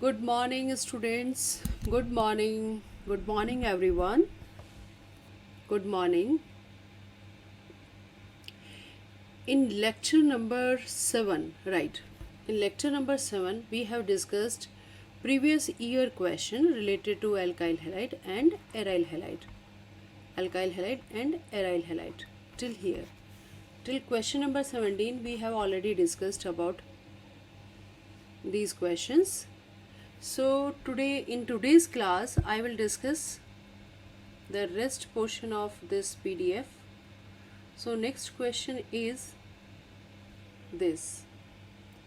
Good morning, students. Good morning. Good morning, everyone. Good morning. In lecture number 7, right? In lecture number 7, we have discussed previous year question related to alkyl halide and aryl halide. Alkyl halide and aryl halide. Till here. Till question number 17, we have already discussed about these questions. So today, in today's class, I will discuss the rest portion of this PDF. So next question is this,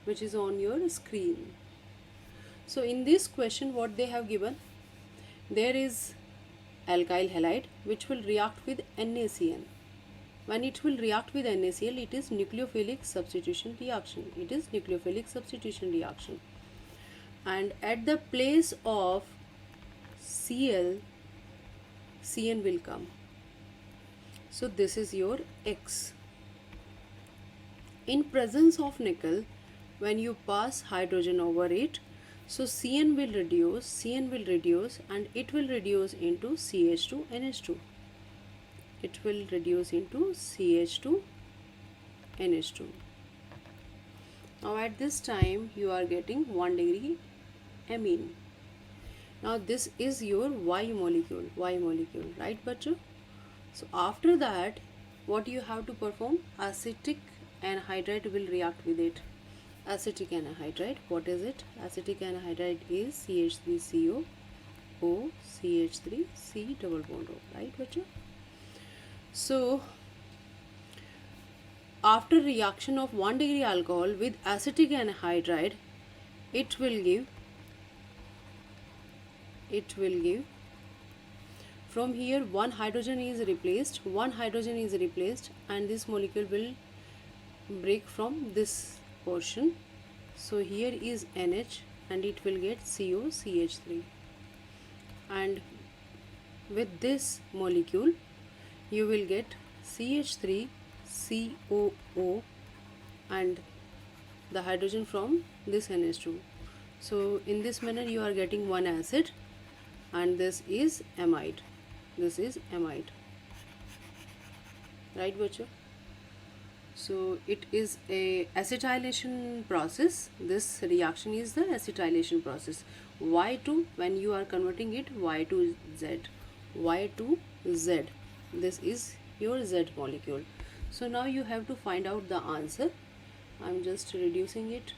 which is on your screen. So in this question, what they have given, there is alkyl halide which will react with NaCN. When it will react with NaCl, it is nucleophilic substitution reaction. It is nucleophilic substitution reaction. And at the place of Cl, Cn will come. So this is your X. In presence of nickel, when you pass hydrogen over it, so Cn will reduce and it will reduce into CH2 NH2. It will reduce into CH2 NH2. Now at this time you are getting 1 degree amine. Now this is your Y molecule, right bacho? So after that, what you have to perform? Acetic anhydride will react with it. Acetic anhydride, what is it? Acetic anhydride is CH3CO O CH3C double bond O, right bacho? So after reaction of 1 degree alcohol with acetic anhydride, it will give from here one hydrogen is replaced and this molecule will break from this portion. So here is NH and it will get COCH3, and with this molecule you will get CH3COO and the hydrogen from this NH2. So in this manner you are getting one acid, and this is amide. Right bacho? So it is a acetylation process. This reaction is the acetylation process. Y2, when you are converting it Y to Z, this is your Z molecule. So now you have to find out the answer. I'm just reducing it.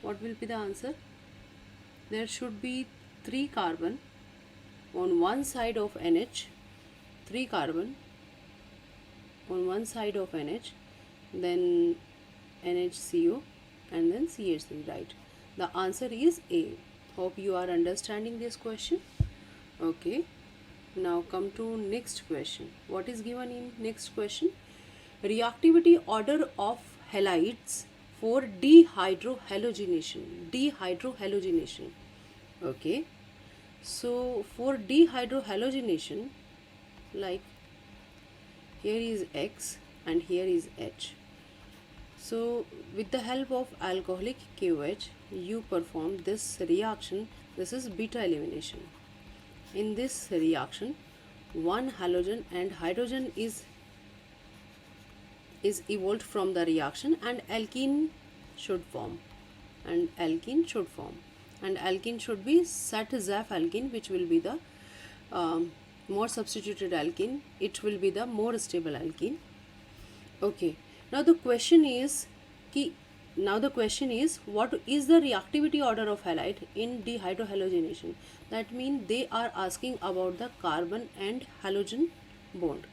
What will be the answer? There should be 3 carbon on one side of NH, 3 carbon on one side of NH, then NHCO and then CH3, right? The answer is A. Hope you are understanding this question. Okay, now come to next question. What is given in next question? Reactivity order of halides for dehydrohalogenation. Okay, so for dehydrohalogenation, like here is X and here is H. So with the help of alcoholic KOH, you perform this reaction. This is beta elimination. In this reaction, one halogen and hydrogen is evolved from the reaction, and alkene should form. And alkene should be Sat-Zaf alkene, which will be the more substituted alkene. It will be the more stable alkene. Okay, now the question is what is the reactivity order of halide in dehydrohalogenation? That means they are asking about the carbon and halogen bond.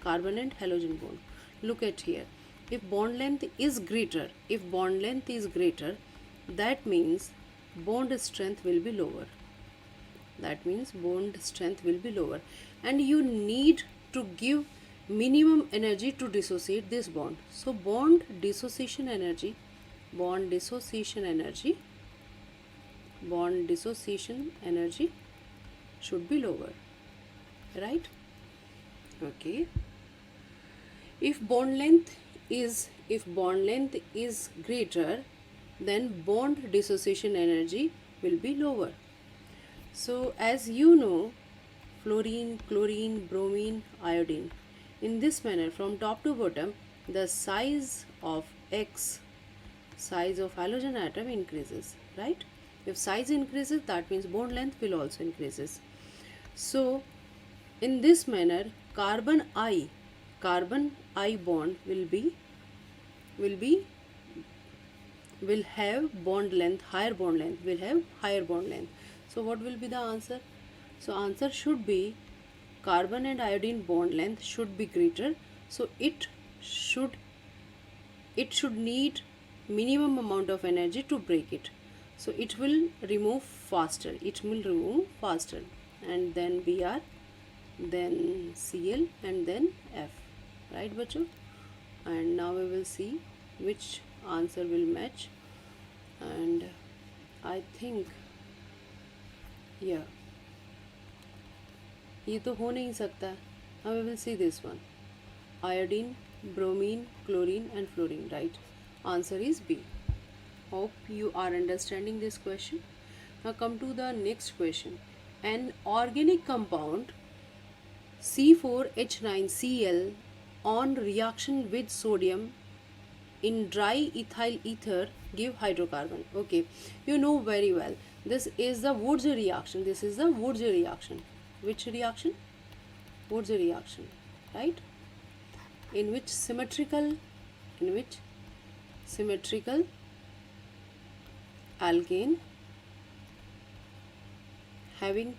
Look at here. If bond length is greater, that means bond strength will be lower. And you need to give minimum energy to dissociate this bond. So bond dissociation energy should be lower, right? Okay, if bond length is greater, then bond dissociation energy will be lower. So as you know, fluorine, chlorine, bromine, iodine. In this manner, from top to bottom, the size of X, size of halogen atom increases, right? If size increases, that means bond length will also increases. So in this manner, carbon I bond will have bond length, higher bond length, will have higher bond length. So what will be the answer? So answer should be carbon and iodine bond length should be greater. So it should need minimum amount of energy to break it. So it will remove faster. And then Br, then Cl, and then F. Right, bacho? And now we will see which answer will match. And I think, yeah, ये तो हो नहीं सकता. Now we will see this one. Iodine, bromine, chlorine and fluorine, right? Answer is B. Hope you are understanding this question. Now come to the next question. An organic compound C4H9Cl on reaction with sodium in dry ethyl ether give hydrocarbon. Okay, you know very well. This is the Wurtz reaction. Which reaction? Wurtz reaction, right? In which symmetrical alkane having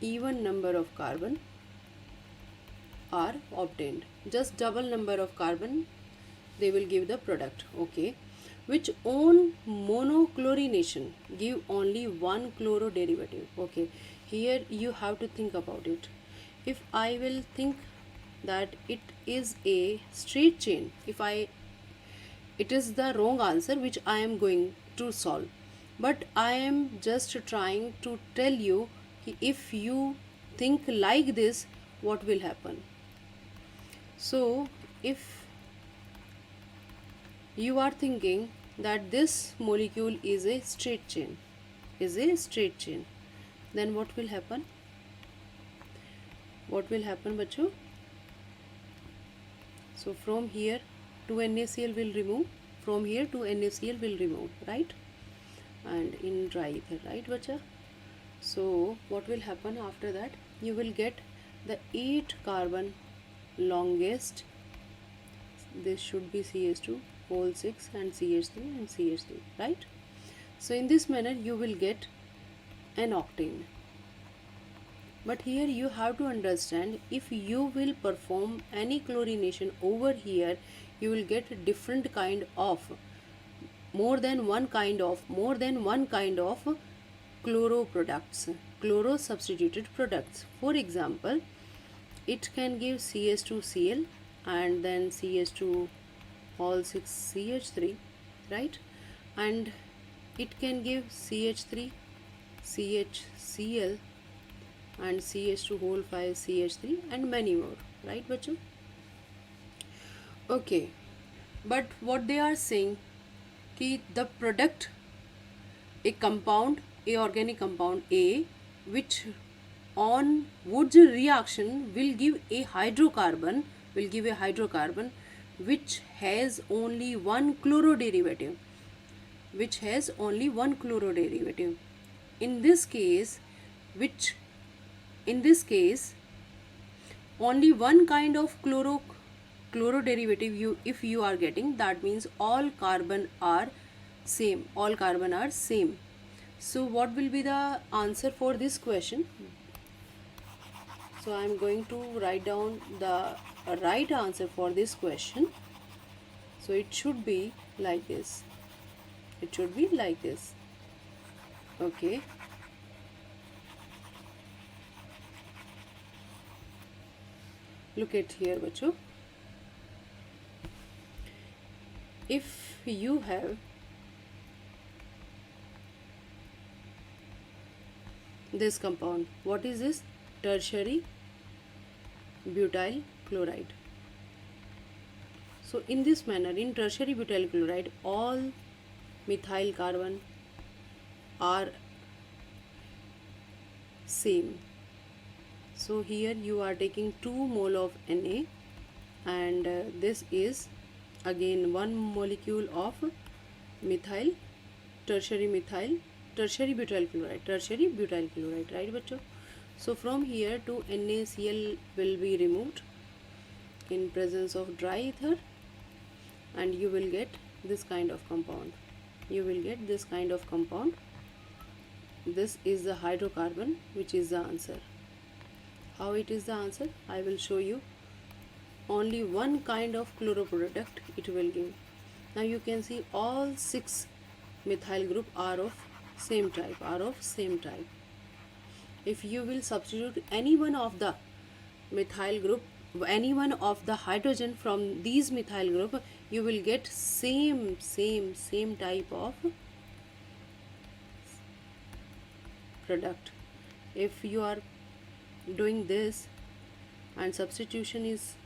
even number of carbon are obtained. Just double number of carbon they will give the product. Okay, which on monochlorination give only one chloro derivative. Okay, here you have to think about it. If I will think that it is a straight chain, it is the wrong answer which I am going to solve, but I am just trying to tell you if you think like this, what will happen. So if you are thinking that this molecule is a straight chain, then what will happen? Bacho? So from here to NaCl will remove, right? And in dry ether, right, bacha? So what will happen after that? You will get the 8 carbon longest. This should be CH2 whole 6 and CH3 and CH3, right? So in this manner you will get an octane. But here you have to understand, if you will perform any chlorination over here, you will get different kind of, more than one kind of chloro products, chloro substituted products. For example, it can give CH2Cl and then CH2 all 6 CH3, right? And it can give CH3 CHCl and CH2 whole 5 CH3 and many more, right, bacho? Okay, but what they are saying कि the product, a organic compound A, which on Wurtz reaction will give a hydrocarbon, which has only one chloro derivative, in this case only one kind of chloro derivative if you are getting, that means all carbon are same. So what will be the answer for this question? So I am going to write down the right answer for this question. So it should be like this. Okay. Look at here, bacho. If you have this compound, what is this? Tertiary butyl chloride. So in this manner, in tertiary butyl chloride, all methyl carbon are same. So here you are taking 2 mole of Na, and this is again 1 molecule of methyl, tertiary butyl chloride, right bachcho? So from here to NaCl will be removed in presence of dry ether, and you will get this kind of compound. This is the hydrocarbon, which is the answer. How it is the answer? I will show you. Only one kind of chloroproduct it will give. Now you can see all 6 methyl group are of same type. If you will substitute any one of the methyl group, any one of the hydrogen from these methyl group, you will get same type of product. If you are doing this and substitution is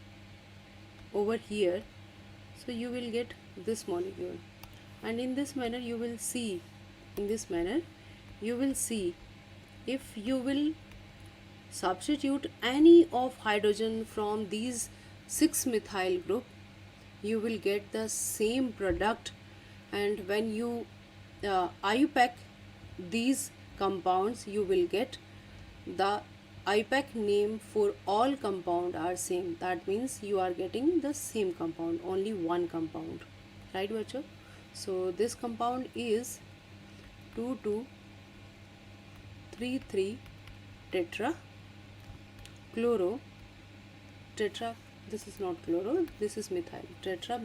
over here, so you will get this molecule, and in this manner you will see if you will substitute any of hydrogen from these 6 methyl group, you will get the same product. And when you IUPAC these compounds, you will get the IUPAC name for all compound are same. That means you are getting the same compound, only one compound, right bacho? So this compound is 2233 tetra chloro tetra, this is not chloro, this is methyl, tetra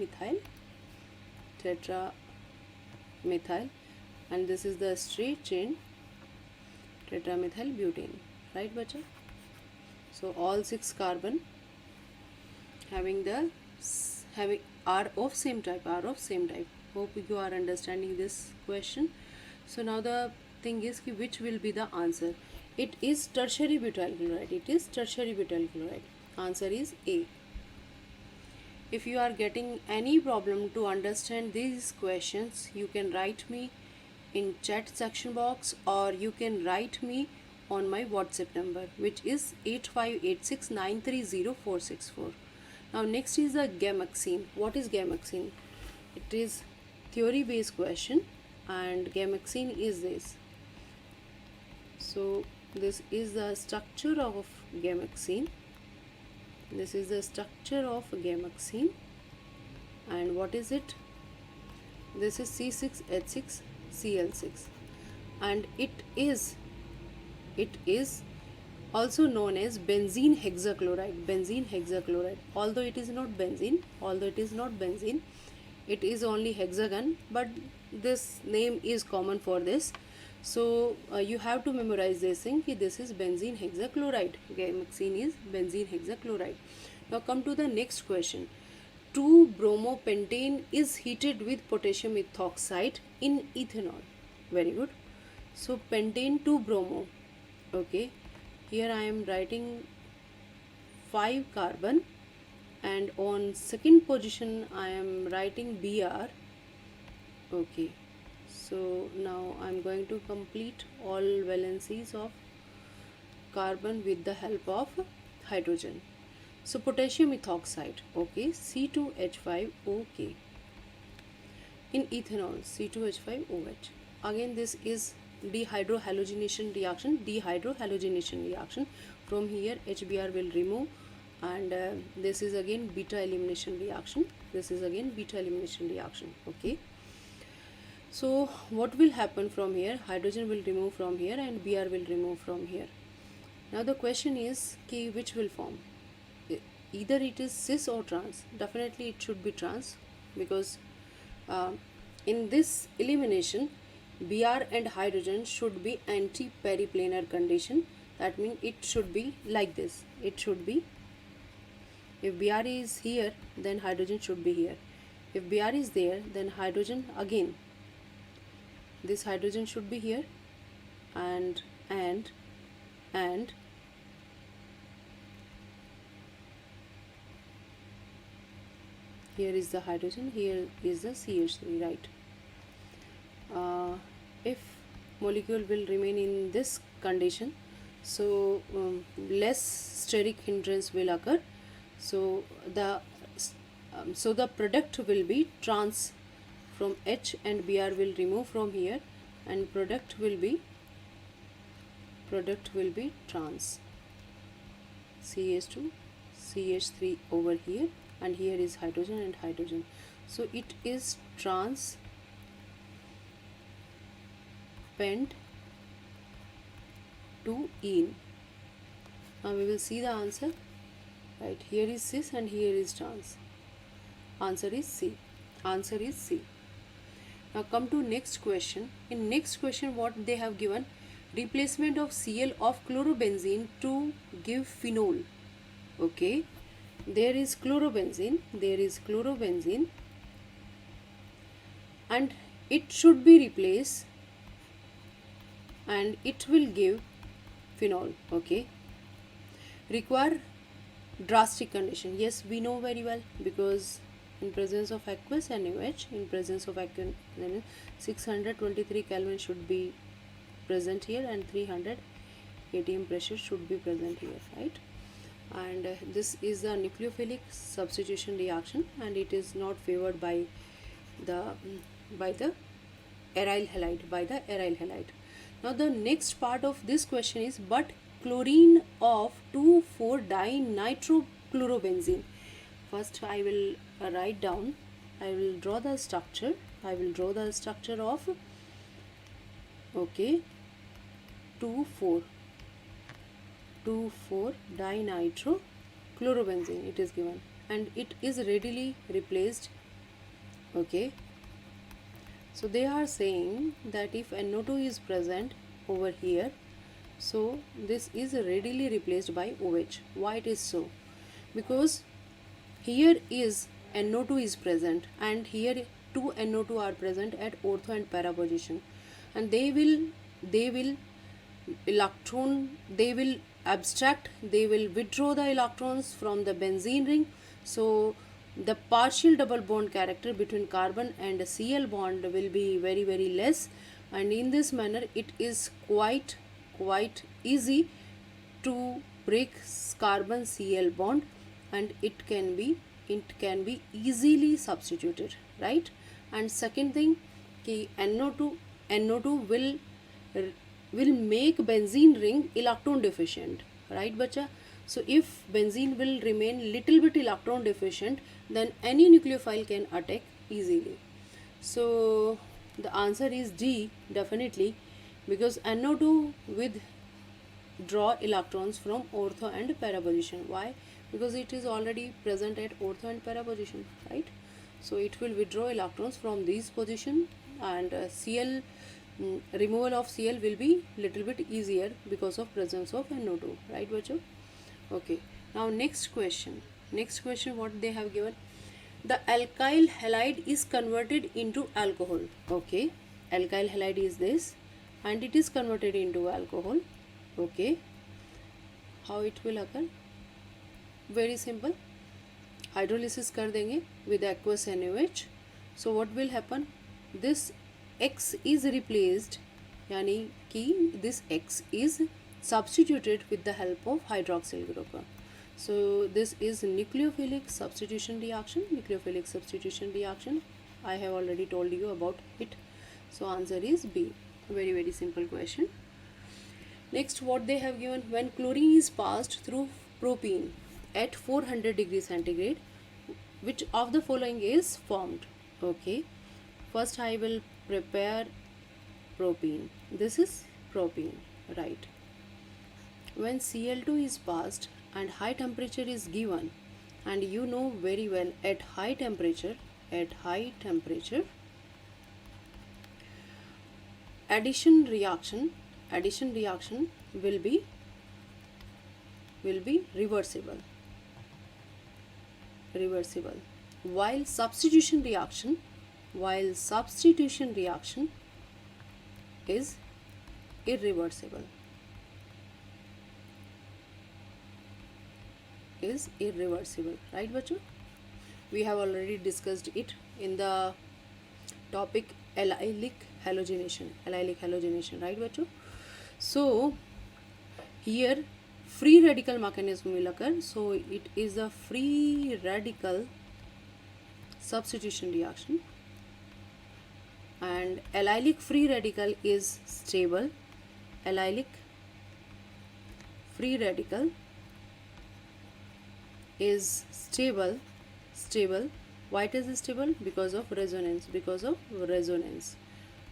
methyl, and this is the straight chain tetramethyl butane, right bacha? So all 6 carbon having are of same type. Hope you are understanding this question. So now the thing is which will be the answer. It is tertiary butyl chloride. Answer is A. If you are getting any problem to understand these questions, you can write me in chat section box, or you can write me on my WhatsApp number, which is 8586930464. Now next is the Gamoxine. What is Gamoxine? It is theory based question, and Gamoxine is this. So this is the structure of Gamoxine. And what is it? This is C6H6Cl6, and it is also known as benzene hexachloride. Although it is not benzene, it is only hexagon, but this name is common for this. So you have to memorize this thing. This is benzene hexachloride. Gamoxine is benzene hexachloride. Now come to the next question. 2-bromopentane is heated with potassium ethoxide in ethanol. Very good. So pentane 2-bromo. Okay. Here I am writing 5 carbon, and on second position I am writing Br. Okay. So now I am going to complete all valencies of carbon with the help of hydrogen. So potassium ethoxide, okay, C2H5OK. In ethanol, C2H5OH. Again, this is dehydrohalogenation reaction. From here HBr will remove, and this is again beta elimination reaction. Okay. So what will happen from here? Hydrogen will remove from here and Br will remove from here. Now the question is which will form? Either it is cis or trans. Definitely it should be trans, because in this elimination Br and hydrogen should be anti-periplanar condition. That means it should be like this. It should be, if Br is here, then hydrogen should be here. If Br is there, then hydrogen again, this hydrogen should be here, and here is the hydrogen, here is the CH3, right? molecule will remain in this condition, so less steric hindrance will occur. So the product will be trans from H, and Br will remove from here, and product will be trans CH2 CH3 over here, and here is hydrogen and hydrogen. So it is trans pent to ene. Now we will see the answer. Right, here is cis and here is trans. Answer is C. Answer is C. Now come to next question. In next question, what they have given: replacement of Cl of chlorobenzene to give phenol. Okay, there is chlorobenzene, and it should be replaced, and it will give phenol. Okay, require drastic condition. Yes, we know very well, because in presence of aqueous NaOH, in presence of aqueous 623 Kelvin should be present here, and 300 atm pressure should be present here, right? And this is the nucleophilic substitution reaction, and it is not favored by the aryl halide. Now the next part of this question is: but chlorine of 2,4-dinitrochlorobenzene. First I will write down, I will draw the structure. Of, okay, 2,4-dinitrochlorobenzene it is given, and it is readily replaced. Okay, so they are saying that if NO2 is present over here, so this is readily replaced by OH. Why it is so? Because here is NO2 is present, and here two NO2 are present at ortho and para position, and they will withdraw the electrons from the benzene ring. So the partial double bond character between carbon and Cl bond will be very, very less, and in this manner it is quite easy to break carbon Cl bond, and it can be easily substituted, right? And second thing, ki NO2 will make benzene ring electron deficient, right bacha? So if benzene will remain little bit electron deficient, then any nucleophile can attack easily. So the answer is D, definitely, because NO2 withdraw electrons from ortho and para position. Why? Because it is already present at ortho and para position, right? So it will withdraw electrons from these position, and Cl removal of Cl will be little bit easier because of presence of NO2, right bacho? Okay, now next question, what they have given: the alkyl halide is converted into alcohol. Okay, alkyl halide is this, and it is converted into alcohol. Okay, how it will occur? Very simple, hydrolysis कर देंगे with aqueous NaOH. So what will happen? This X is replaced, यानी कि this X is substituted with the help of hydroxyl group. So this is nucleophilic substitution reaction. I have already told you about it. So answer is B. Very, very simple question. Next, what they have given: when chlorine is passed through propene at 400 degrees centigrade, which of the following is formed? Okay, first I will prepare propene. This is propene, right? When Cl2 is passed and high temperature is given, and you know very well, at high temperature addition reaction will be reversible, while substitution reaction is irreversible. Right bacho? We have already discussed it in the topic allylic halogenation, allylic halogenation, right बच्चों? So here free radical mechanism will occur. So it is a free radical substitution reaction, and allylic free radical is stable. Allylic free radical is stable. Why it is stable? Because of resonance.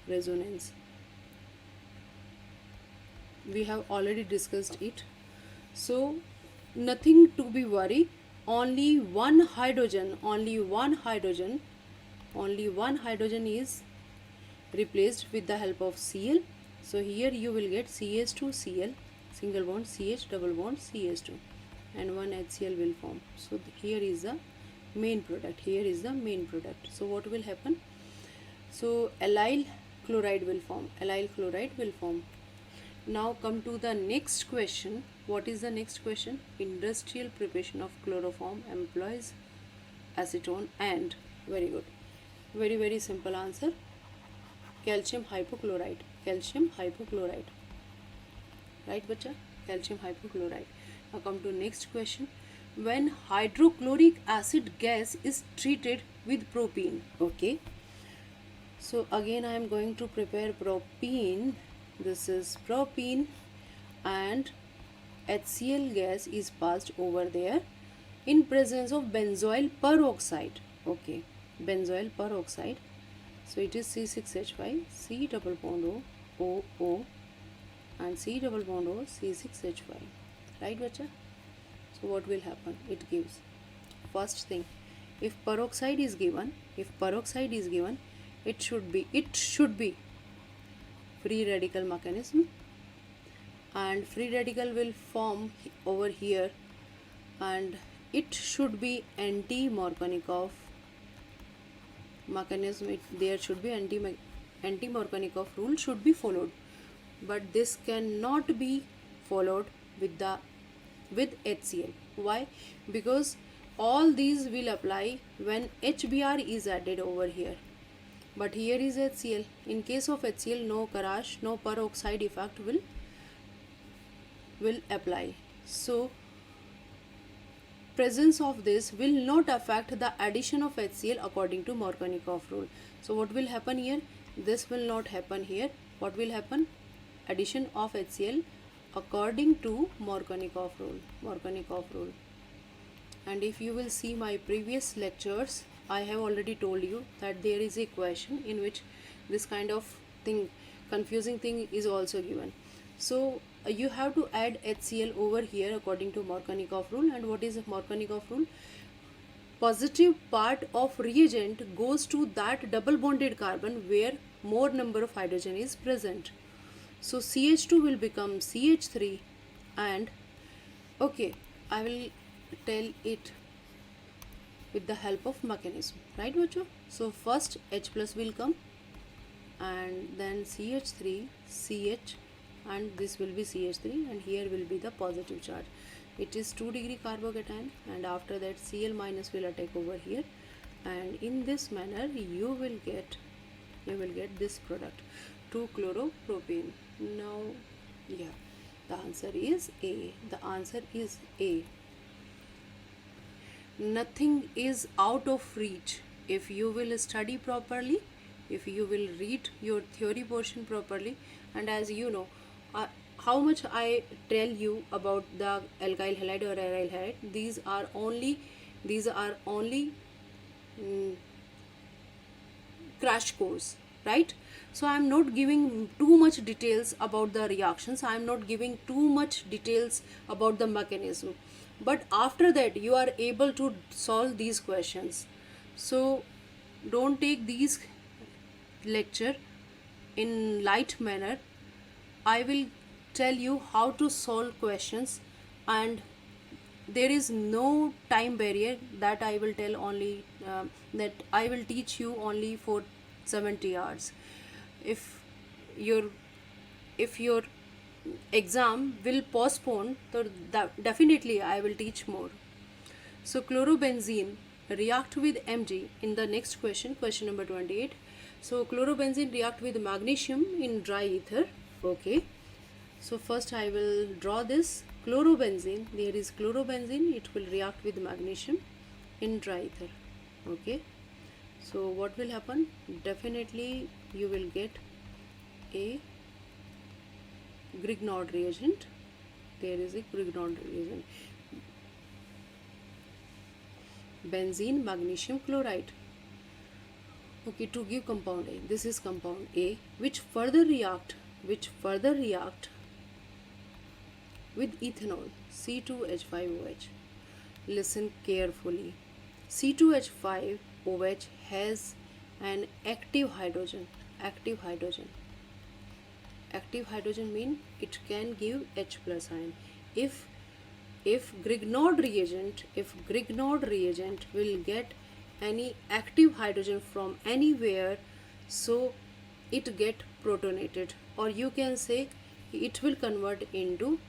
Resonance we have already discussed it. So nothing to be worried. Only one hydrogen is replaced with the help of Cl. So here you will get CH2Cl, single bond CH, double bond CH2, and one HCl will form. So here is the main product. So what will happen? So allyl chloride will form. Now come to the next question. What is the next question? Industrial preparation of chloroform employs acetone and, very good, very simple answer, calcium hypochlorite. Right bacha? Calcium hypochlorite. Now come to next question. When hydrochloric acid gas is treated with propene. Okay, so again I am going to prepare propene. This is propene, and HCl gas is passed over there in presence of benzoyl peroxide. Okay, benzoyl peroxide. So it is C6H5, C double bond O, O, and C double bond O, C6H5. Right bacha? So what will happen? It gives, first thing, if peroxide is given, it should be free radical mechanism, and free radical will form over here, and it should be anti-Markovnikov mechanism. There should be anti-Markovnikov rule should be followed, but this cannot be followed with HCl. Why? Because all these will apply when HBr is added over here, but here is HCl. In case of HCl, no Karash, no peroxide effect will apply. So presence of this will not affect the addition of HCl according to Markovnikov rule. So what will happen here? This will not happen here. What will happen? Addition of HCl according to Markovnikov rule. And if you will see my previous lectures, I have already told you that there is a question in which this kind of thing, confusing thing, is also given. So you have to add HCl over here according to Markovnikov rule. And what is Markovnikov rule? Positive part of reagent goes to that double bonded carbon where more number of hydrogen is present. So CH2 will become CH3, and okay, I will tell it with the help of mechanism, right bacho? So first H plus will come, and then CH3, CH, and this will be CH3, and here will be the positive charge. It is 2 degree carbocation, and after that Cl minus will attack over here, and in this manner you will get this product, 2-chloropropane. Now yeah, the answer is A. Nothing is out of reach if you will study properly, if you will read your theory portion properly. And as you know, how much I tell you about the alkyl halide or aryl halide, these are only crash course, right? So I am not giving too much details about the reactions, I am not giving too much details about the mechanism, but after that you are able to solve these questions. So don't take these lecture in light manner. I will tell you how to solve questions, and there is no time barrier that I will tell only that I will teach you only for 70 hours. If your exam will postpone, so definitely I will teach more. So chlorobenzene react with Mg in the next question, question number 28. So chlorobenzene react with magnesium in dry ether. Okay. So first I will draw this chlorobenzene. There is chlorobenzene. It will react with magnesium in dry ether. Okay. So what will happen? Definitely you will get a Grignard reagent. There is a Grignard reagent. Benzene magnesium chloride. Okay, to give compound A. This is compound A, which further react with ethanol, C2H5OH. Listen carefully. C2H5OH has an active hydrogen. Active hydrogen mean it can give H plus ion. If Grignard reagent will get any active hydrogen from anywhere, so it get protonated, or you can say it will convert into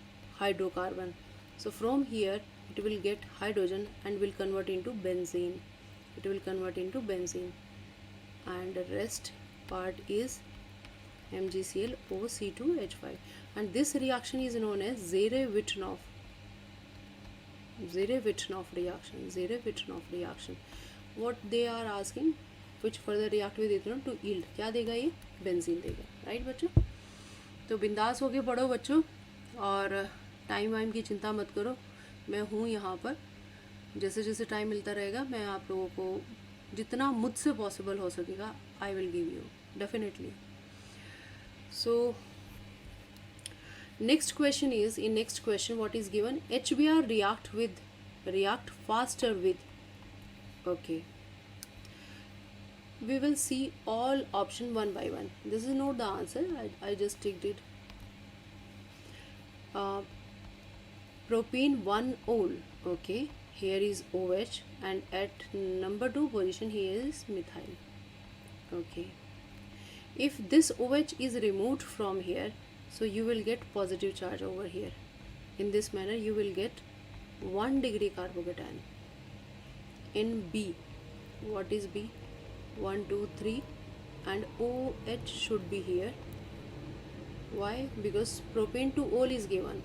hydrocarbon. So from here it will get hydrogen and will convert into benzene. And the rest part is MgClO, and this reaction is known as Zare-Vitnov reaction. What they are asking, which further react with ethanol to yield क्या देगा, ये benzene देगा. Right बच्चों, तो बिंदास होके पढ़ो बच्चों, और टाइम वाइम की चिंता मत करो. मैं हूँ यहाँ पर, जैसे जैसे टाइम मिलता रहेगा मैं आप लोगों को जितना मुझसे पॉसिबल हो सकेगा I will give you definitely. So next question is, in next question what is given, HBr react faster with. Okay, we will see all option one by one. This is not the answer, I just ticked it. Propene 1-ol. Okay, here is OH, and at number 2 position here is methyl. Okay, if this OH is removed from here, so you will get positive charge over here. In this manner you will get 1 degree carbocation. In B, what is B? 1, 2, 3, and OH should be here. Why? Because propane 2-ol is given,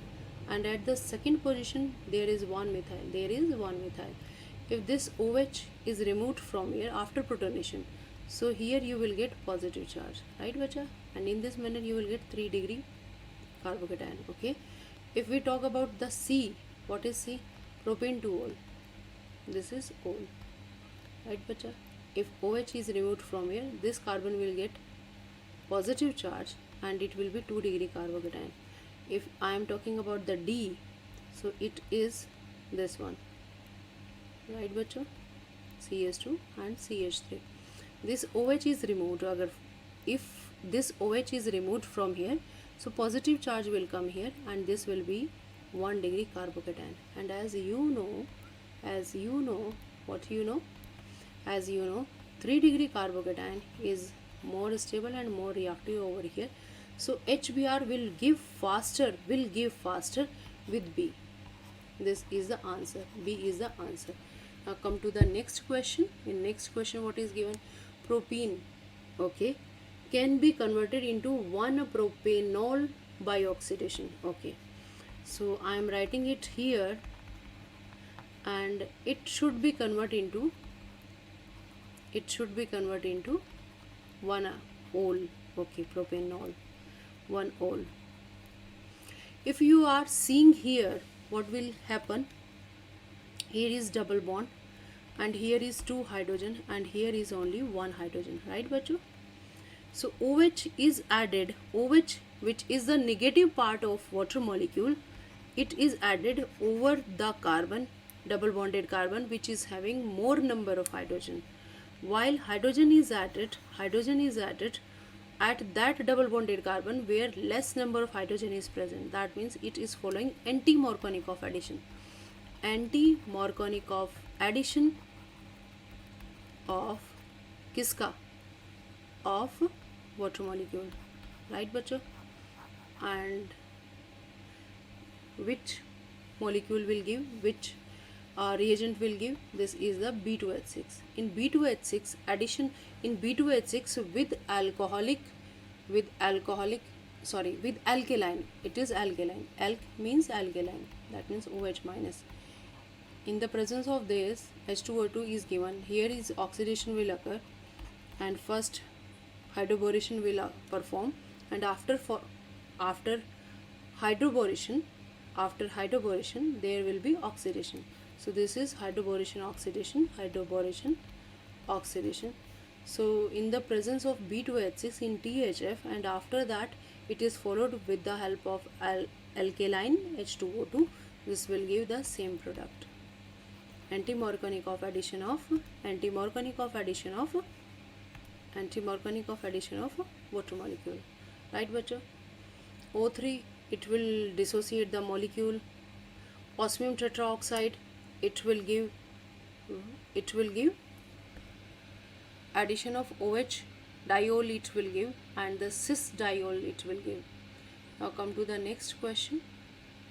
and at the second position there is 1 methyl. If this OH is removed from here after protonation, so here you will get positive charge, right bacha? And in this manner you will get 3 degree carbocation. Okay, if we talk about the C, what is C? Propane 2-ol. This is ol, right bacha? If OH is removed from here, this carbon will get positive charge and it will be 2 degree carbocation. If I am talking about the D, so it is this one, right bacha? CH2 and CH3. This OH is removed. If this OH is removed from here, so positive charge will come here, and this will be 1 degree carbocation. And as you know, 3 degree carbocation is more stable and more reactive over here. So HBr will give faster with B. This is the answer. B is the answer. Now come to the next question. In next question what is given? Propene, okay, can be converted into 1-propanol by oxidation. Okay, so I am writing it here, and it should be converted into 1-ol. Okay, propanol, 1-ol. If you are seeing here, what will happen? Here is double bond, and here is 2 hydrogen, and here is only 1 hydrogen, right bacho? So OH is added, OH, which is the negative part of water molecule, it is added over the carbon, double bonded carbon, which is having more number of hydrogen. While hydrogen is added at that double bonded carbon where less number of hydrogen is present. That means it is following anti-Markovnikov of addition. Anti-Markovnikov of addition of kiska? Of water molecule, right bacho? And which molecule will give which reagent will give, this is the B2H6. In B2H6 addition, in B2H6 with alkaline, it is alkaline. Alk means alkaline, that means OH minus. In the presence of this, H2O2 is given. Here is oxidation will occur, and first hydroboration will perform, and after hydroboration there will be oxidation. So this is hydroboration oxidation. So in the presence of B2H6 in THF, and after that it is followed with the help of alkaline H2O2, this will give the same product. Antimorganic of addition of water molecule, right bachcho? O3, it will dissociate the molecule. Osmium tetraoxide, it will give addition of OH diol, it will give, and the cis diol it will give. Now come to the next question,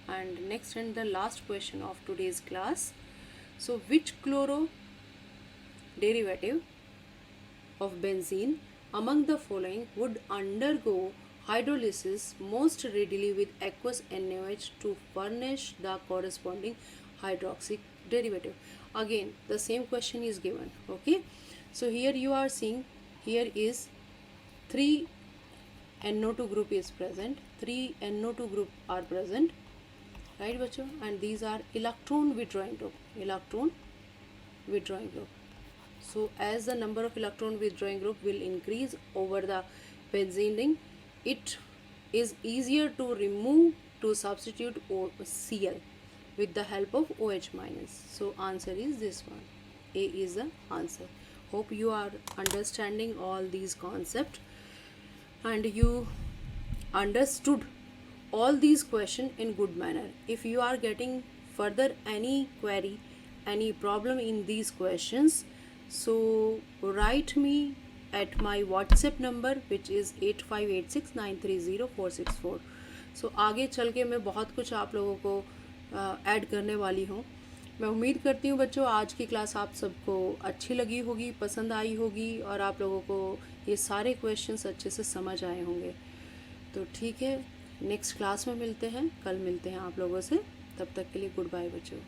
and next and the last question of today's class. So which chloro derivative of benzene among the following would undergo hydrolysis most readily with aqueous NaOH to furnish the corresponding hydroxy derivative? Again the same question is given. Okay, so here you are seeing, here is 3 NO2 group is present, 3 NO2 group are present, right bachcho, and these are electron withdrawing group. So as the number of electron withdrawing group will increase over the benzene ring, it is easier to remove, to substitute Cl with the help of OH minus. So answer is this one. A is the answer. Hope you are understanding all these concepts and you understood all these questions in good manner. If you are getting further any query, any problem in these questions, so write me at my WhatsApp number which is 8586930464. सो आगे चल के मैं बहुत कुछ आप लोगों को add करने वाली हूँ. मैं उम्मीद करती हूँ बच्चों आज की क्लास आप सबको अच्छी लगी होगी, पसंद आई होगी और आप लोगों को ये सारे क्वेश्चंस अच्छे से समझ आए होंगे. तो ठीक है, नेक्स्ट क्लास में मिलते हैं, कल मिलते हैं आप लोगों से. तब तक के लिए गुड बाय बच्चों.